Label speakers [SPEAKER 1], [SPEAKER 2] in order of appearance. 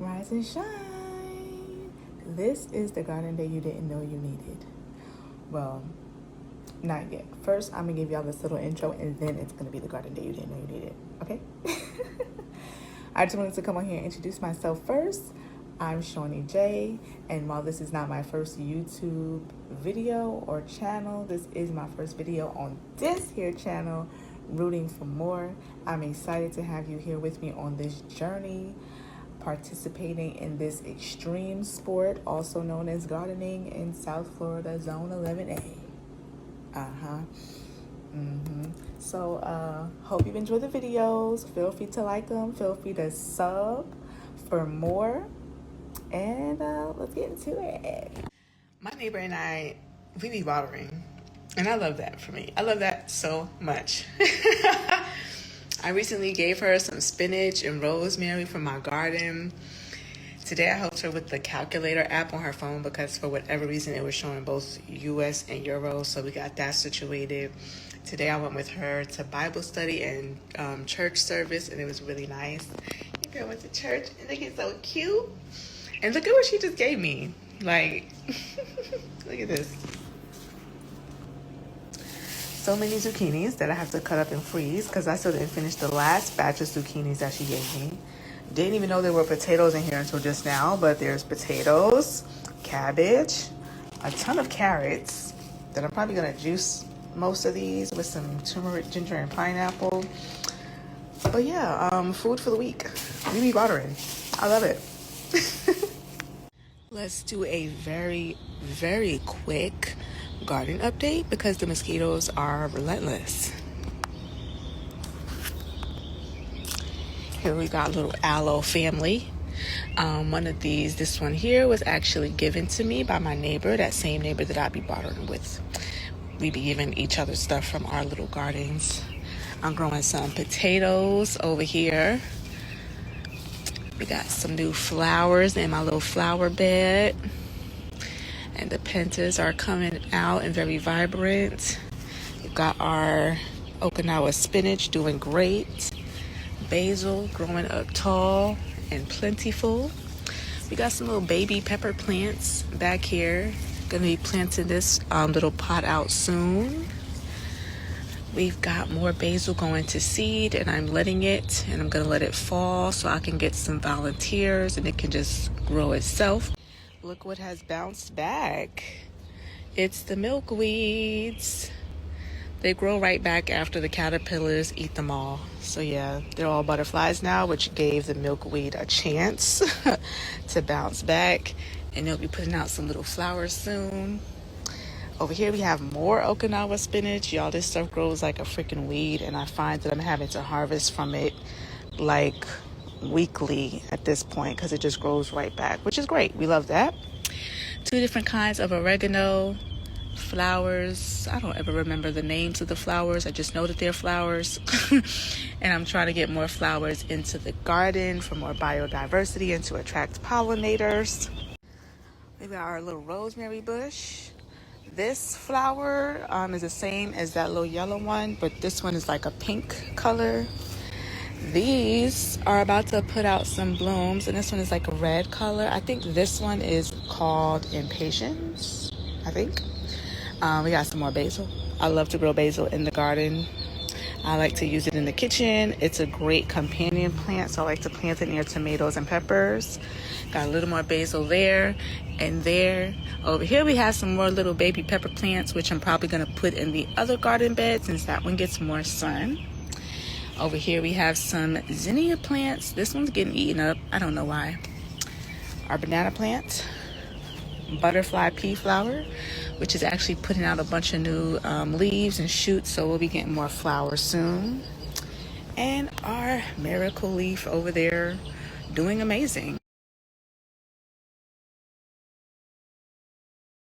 [SPEAKER 1] Rise and shine. This is the garden that you didn't know you needed. Well, not yet. First, I'm gonna give y'all this little intro, and then it's gonna be the garden that you didn't know you needed. Okay? I just wanted to come on here and introduce myself first. I'm Shawnee J, and while this is not my first YouTube video or channel, this is my first video on this here channel, Rooting for More. I'm excited to have you here with me on this journey, participating in this extreme sport, also known as gardening in South Florida, Zone 11A. So, hope you enjoy the videos. Feel free to like them. Feel free to sub for more. And let's get into it. My neighbor and I, we be bartering. And I love that for me. I love that so much. I recently gave her some spinach and rosemary from my garden. Today I helped her with the calculator app on her phone because for whatever reason it was showing both US and Euro, so we got that situated. Today I went with her to Bible study and church service, and it was really nice. You girl went to church and they get so cute. And look at what she just gave me. Like, look at this. So many zucchinis that I have to cut up and freeze because I still didn't finish the last batch of zucchinis that she gave me. Didn't even know there were potatoes in here until just now, but there's potatoes, cabbage, a ton of carrots that I'm probably gonna juice most of these with some turmeric, ginger, and pineapple. But yeah, food for the week. We be bartering. I love it. Let's do a very, very quick garden update because the mosquitoes are relentless. Here we got a little aloe family. One of these, this one here, was actually given to me by my neighbor, that same neighbor that I be bartering with. We be giving each other stuff from our little gardens. I'm growing some potatoes over here. We got some new flowers in my little flower bed. And the pentas are coming out and very vibrant. We've got our Okinawa spinach doing great. Basil growing up tall and plentiful. We got some little baby pepper plants back here. Gonna be planting this little pot out soon. We've got more basil going to seed, and I'm letting it, and I'm gonna let it fall so I can get some volunteers and it can just grow itself. Look what has bounced back. It's the milkweeds. They grow right back after the caterpillars eat them all. So yeah, they're all butterflies now, which gave the milkweed a chance to bounce back. And they'll be putting out some little flowers soon. Over here we have more Okinawa spinach. Y'all, this stuff grows like a freaking weed, and I find that I'm having to harvest from it like weekly at this point because it just grows right back, which is great. We love that. 2 different kinds of oregano flowers. I don't ever remember the names of the flowers. I just know that they're flowers. And I'm trying to get more flowers into the garden for more biodiversity and to attract pollinators. We got our little rosemary bush. This flower is the same as that little yellow one, but this one is like a pink color. These are about to put out some blooms, and this one is like a red color. I think this one is called Impatience, I think. We got some more basil. I love to grow basil in the garden. I like to use it in the kitchen. It's a great companion plant, so I like to plant it near tomatoes and peppers. Got a little more basil there and there. Over here we have some more little baby pepper plants, which I'm probably going to put in the other garden bed since that one gets more sun. Over here we have some zinnia plants. This one's getting eaten up. I don't know why. Our banana plant. Butterfly pea flower, which is actually putting out a bunch of new leaves and shoots, so we'll be getting more flowers soon. And our miracle leaf over there doing amazing.